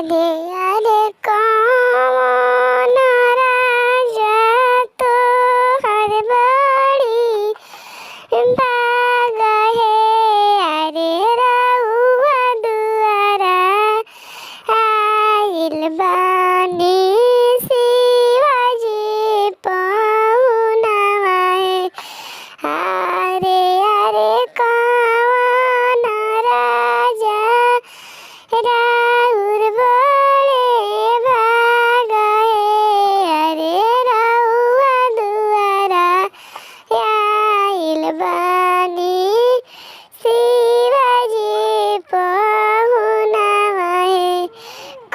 आरे आरे कौन राजा तोहर बड़ी बाग है। आरे रउआ दुआरा आइल बानी शिवाजी पहुनवा है। आरे आरे कौन राजा राउर बड़े भाग है। अरे रउआ दुआरा आइल बानी शिवाजी पहुनवा है।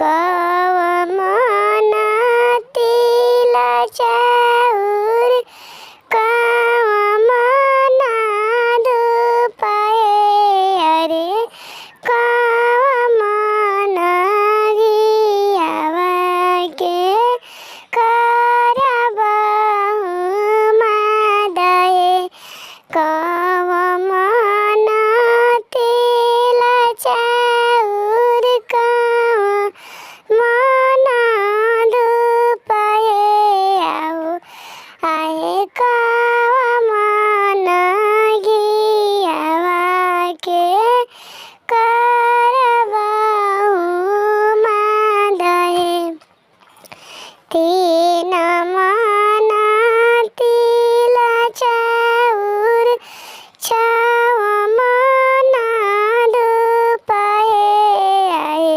कवन तिल चाउर कवन धूप है। अरे कवन घियावा के करबहु मादे। कवन तिल चाउर कवन धूप है। आहो आहे कवन घियावा के करबहु मादे। तीन मन तिल चाउर छव मन धूप है। आए